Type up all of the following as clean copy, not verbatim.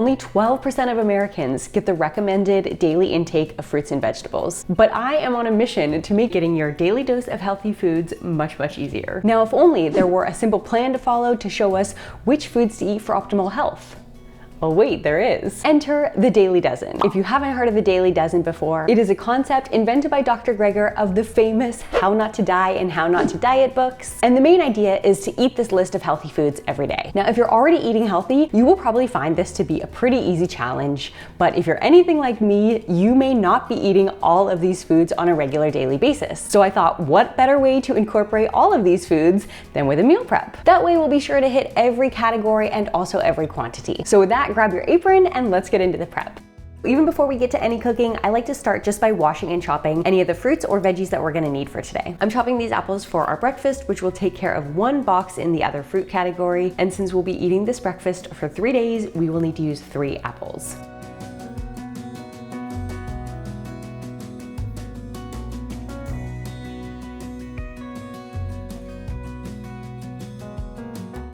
Only 12% of Americans get the recommended daily intake of fruits and vegetables. But I am on a mission to make getting your daily dose of healthy foods much, much easier. Now, if only there were a simple plan to follow to show us which foods to eat for optimal health. Oh wait, there is. Enter the Daily Dozen. If you haven't heard of the Daily Dozen before, it is a concept invented by Dr. Greger of the famous How Not to Die and How Not to Diet books. And the main idea is to eat this list of healthy foods every day. Now, if you're already eating healthy, you will probably find this to be a pretty easy challenge. But if you're anything like me, you may not be eating all of these foods on a regular daily basis. So I thought, what better way to incorporate all of these foods than with a meal prep? That way we'll be sure to hit every category and also every quantity. So with that, grab your apron and let's get into the prep. Even before we get to any cooking, I like to start just by washing and chopping any of the fruits or veggies that we're gonna need for today. I'm chopping these apples for our breakfast, which will take care of one box in the other fruit category. And since we'll be eating this breakfast for 3 days, we will need to use 3 apples.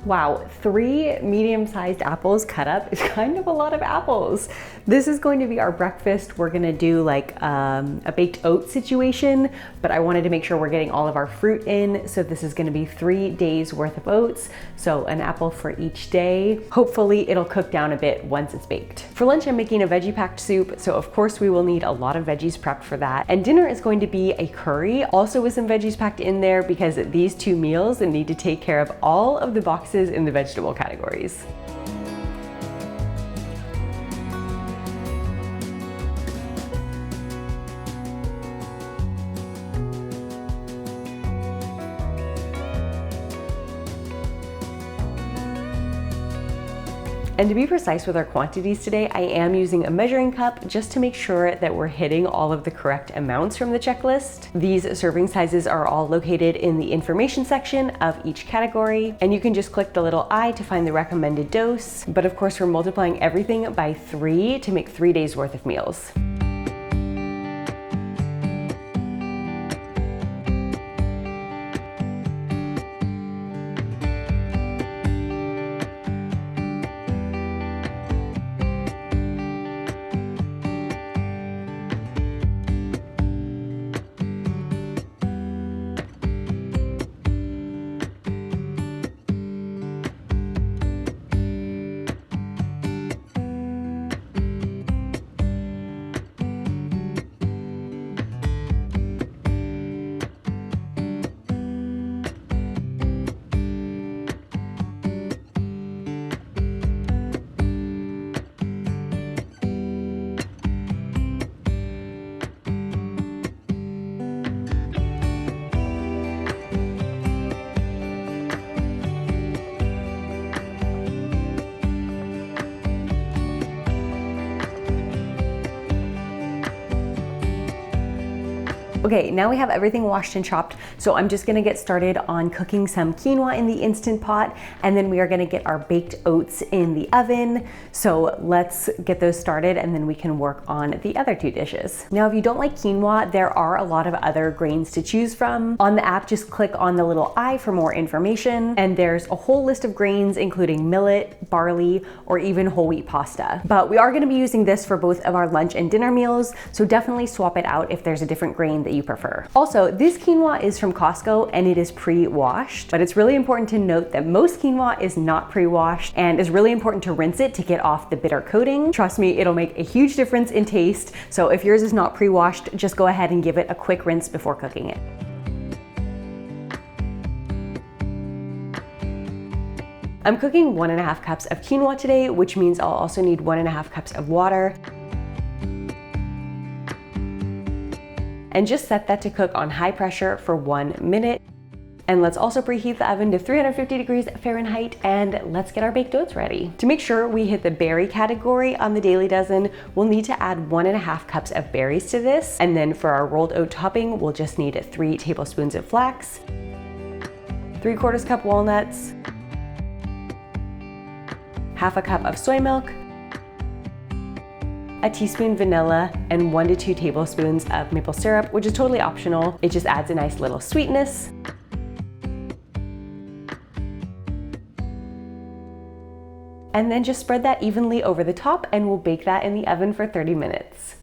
Wow, 3 medium-sized apples cut up is kind of a lot of apples. This is going to be our breakfast. We're gonna do like a baked oat situation, but I wanted to make sure we're getting all of our fruit in. So this is gonna be 3 days worth of oats. So an apple for each day. Hopefully it'll cook down a bit once it's baked. For lunch, I'm making a veggie packed soup. So of course we will need a lot of veggies prepped for that. And dinner is going to be a curry, also with some veggies packed in there because these 2 meals need to take care of all of the boxes in the vegetable categories. And to be precise with our quantities today, I am using a measuring cup just to make sure that we're hitting all of the correct amounts from the checklist. These serving sizes are all located in the information section of each category, and you can just click the little I to find the recommended dose. But of course, we're multiplying everything by 3 to make 3 days worth of meals. Okay, now we have everything washed and chopped, so I'm just gonna get started on cooking some quinoa in the Instant Pot, and then we are gonna get our baked oats in the oven. So let's get those started and then we can work on the other 2 dishes. Now, if you don't like quinoa, there are a lot of other grains to choose from. On the app, just click on the little I for more information, and there's a whole list of grains including millet, barley, or even whole wheat pasta. But we are gonna be using this for both of our lunch and dinner meals, so definitely swap it out if there's a different grain that you prefer. Also, this quinoa is from Costco and it is pre-washed, but it's really important to note that most quinoa is not pre-washed, and it's really important to rinse it to get off the bitter coating. Trust me, it'll make a huge difference in taste. So if yours is not pre-washed, just go ahead and give it a quick rinse before cooking it. I'm cooking 1.5 cups of quinoa today, which means I'll also need 1.5 cups of water. And just set that to cook on high pressure for 1 minute. And let's also preheat the oven to 350 degrees Fahrenheit, and let's get our baked oats ready. To make sure we hit the berry category on the Daily Dozen, we'll need to add 1.5 cups of berries to this. And then for our rolled oat topping, we'll just need 3 tablespoons of flax, 3/4 cup walnuts, 1/2 cup of soy milk, a teaspoon vanilla, and 1 to 2 tablespoons of maple syrup, which is totally optional. It just adds a nice little sweetness. and then just spread that evenly over the top, and we'll bake that in the oven for 30 minutes.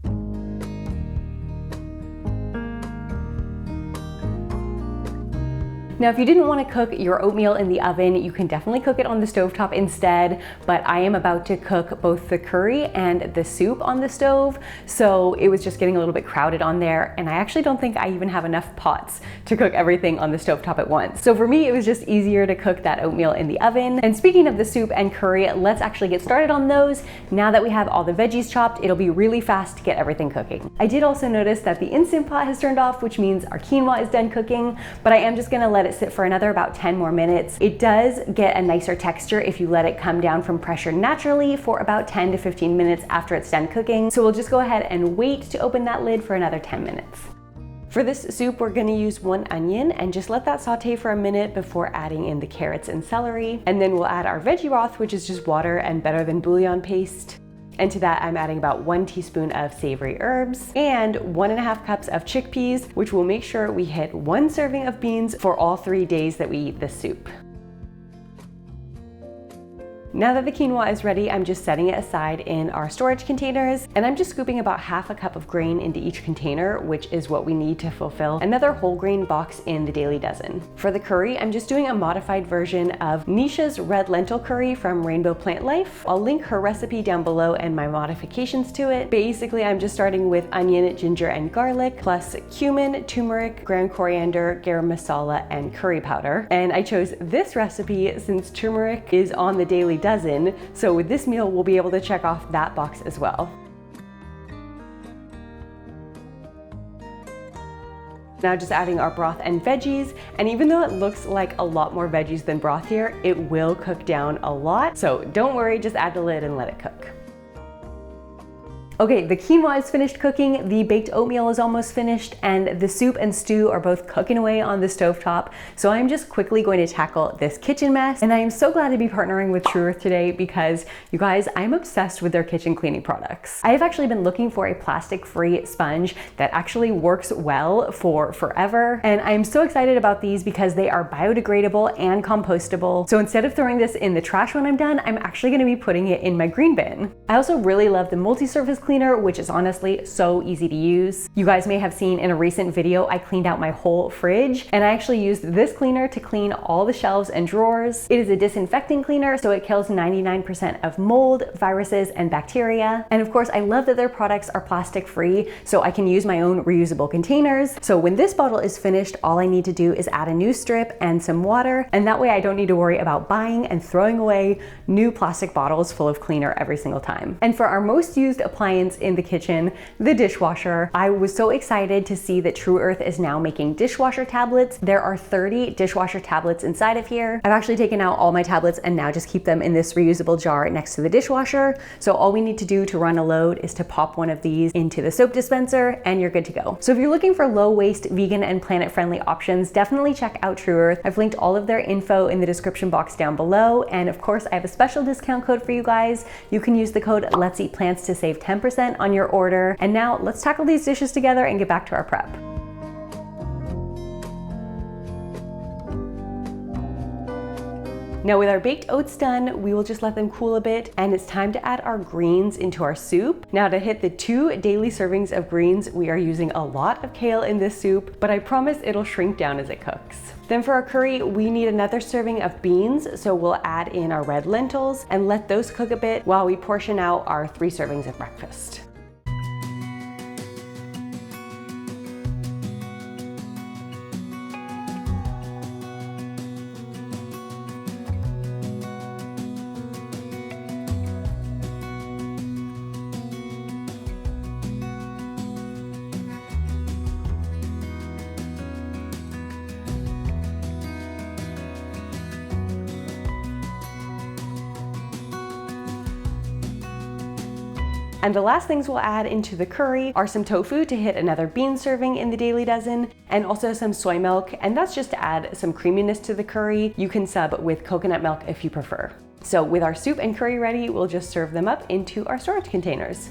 Now, if you didn't want to cook your oatmeal in the oven, you can definitely cook it on the stovetop instead, but I am about to cook both the curry and the soup on the stove, so it was just getting a little bit crowded on there, and I actually don't think I even have enough pots to cook everything on the stovetop at once. So for me, it was just easier to cook that oatmeal in the oven. And speaking of the soup and curry, let's actually get started on those. Now that we have all the veggies chopped, it'll be really fast to get everything cooking. I did also notice that the Instant Pot has turned off, which means our quinoa is done cooking, but I am just gonna let it sit for another about 10 more minutes. It does get a nicer texture if you let it come down from pressure naturally for about 10 to 15 minutes after it's done cooking. So we'll just go ahead and wait to open that lid for another 10 minutes. For this soup, we're gonna use 1 onion and just let that saute for a minute before adding in the carrots and celery. And then we'll add our veggie broth, which is just water and better than bouillon paste. And to that, I'm adding about 1 teaspoon of savory herbs and 1.5 cups of chickpeas, which will make sure we hit 1 serving of beans for all 3 days that we eat this soup. Now that the quinoa is ready, I'm just setting it aside in our storage containers, and I'm just scooping about 1/2 cup of grain into each container, which is what we need to fulfill another whole grain box in the Daily Dozen. For the curry, I'm just doing a modified version of Nisha's red lentil curry from Rainbow Plant Life. I'll link her recipe down below and my modifications to it. Basically, I'm just starting with onion, ginger, and garlic, plus cumin, turmeric, ground coriander, garam masala, and curry powder. And I chose this recipe since turmeric is on the Daily Dozen, so with this meal we'll be able to check off that box as well. Now just adding our broth and veggies, and even though it looks like a lot more veggies than broth here, it will cook down a lot, so don't worry, just add the lid and let it cook. Okay, the quinoa is finished cooking, the baked oatmeal is almost finished, and the soup and stew are both cooking away on the stovetop. So I'm just quickly going to tackle this kitchen mess. And I am so glad to be partnering with True Earth today because, you guys, I'm obsessed with their kitchen cleaning products. I have actually been looking for a plastic-free sponge that actually works well for forever. And I'm so excited about these because they are biodegradable and compostable. So instead of throwing this in the trash when I'm done, I'm actually gonna be putting it in my green bin. I also really love the multi-surface cleaner, which is honestly so easy to use. You guys may have seen in a recent video, I cleaned out my whole fridge, and I actually used this cleaner to clean all the shelves and drawers. It is a disinfecting cleaner, so it kills 99% of mold, viruses, and bacteria. And of course, I love that their products are plastic free, so I can use my own reusable containers. So when this bottle is finished, all I need to do is add a new strip and some water, and that way I don't need to worry about buying and throwing away new plastic bottles full of cleaner every single time. And for our most used appliance in the kitchen, the dishwasher, I was so excited to see that True Earth is now making dishwasher tablets. There are 30 dishwasher tablets inside of here. I've actually taken out all my tablets and now just keep them in this reusable jar next to the dishwasher. So all we need to do to run a load is to pop one of these into the soap dispenser and you're good to go. So if you're looking for low waste, vegan, and planet friendly options, definitely check out True Earth. I've linked all of their info in the description box down below. And of course, I have a special discount code for you guys. You can use the code Let's Eat Plants to save 10% on your order. And now let's tackle these dishes together and get back to our prep. Now with our baked oats done, we will just let them cool a bit, and it's time to add our greens into our soup. Now to hit the 2 daily servings of greens, we are using a lot of kale in this soup, but I promise it'll shrink down as it cooks. Then for our curry, we need another serving of beans, so we'll add in our red lentils and let those cook a bit while we portion out our 3 servings of breakfast. And the last things we'll add into the curry are some tofu to hit another bean serving in the Daily Dozen, and also some soy milk, and that's just to add some creaminess to the curry. You can sub with coconut milk if you prefer. So with our soup and curry ready, we'll just serve them up into our storage containers.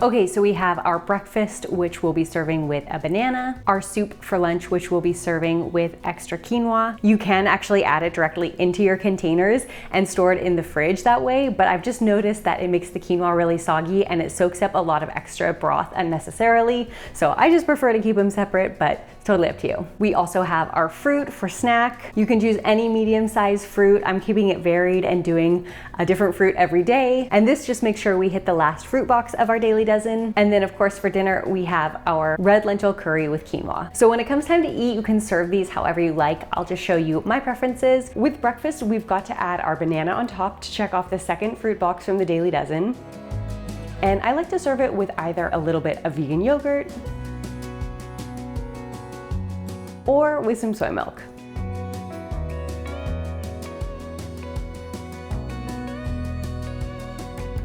Okay, so we have our breakfast, which we'll be serving with a banana, our soup for lunch, which we'll be serving with extra quinoa. You can actually add it directly into your containers and store it in the fridge that way, but I've just noticed that it makes the quinoa really soggy and it soaks up a lot of extra broth unnecessarily. So I just prefer to keep them separate, but it's totally up to you. We also have our fruit for snack. You can choose any medium-sized fruit. I'm keeping it varied and doing a different fruit every day. And this just makes sure we hit the last fruit box of our daily dozen. And then of course for dinner, we have our red lentil curry with quinoa. So when it comes time to eat, you can serve these however you like. I'll just show you my preferences. With breakfast, we've got to add our banana on top to check off the second fruit box from the daily dozen. And I like to serve it with either a little bit of vegan yogurt or with some soy milk.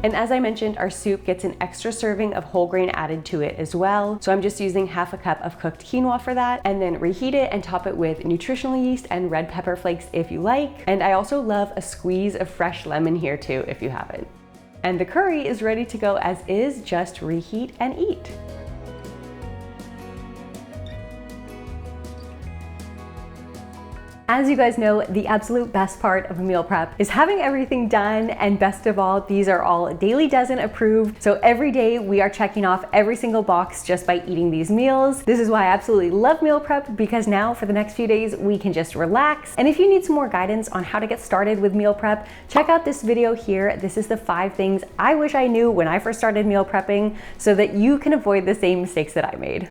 And as I mentioned, our soup gets an extra serving of whole grain added to it as well. So I'm just using half a cup of cooked quinoa for that, and then reheat it and top it with nutritional yeast and red pepper flakes if you like. And I also love a squeeze of fresh lemon here too if you have it. And the curry is ready to go as is, just reheat and eat. As you guys know, the absolute best part of a meal prep is having everything done, and best of all, these are all daily dozen approved. So every day we are checking off every single box just by eating these meals. This is why I absolutely love meal prep, because now for the next few days we can just relax. And if you need some more guidance on how to get started with meal prep, check out this video here. This is the 5 things I wish I knew when I first started meal prepping so that you can avoid the same mistakes that I made.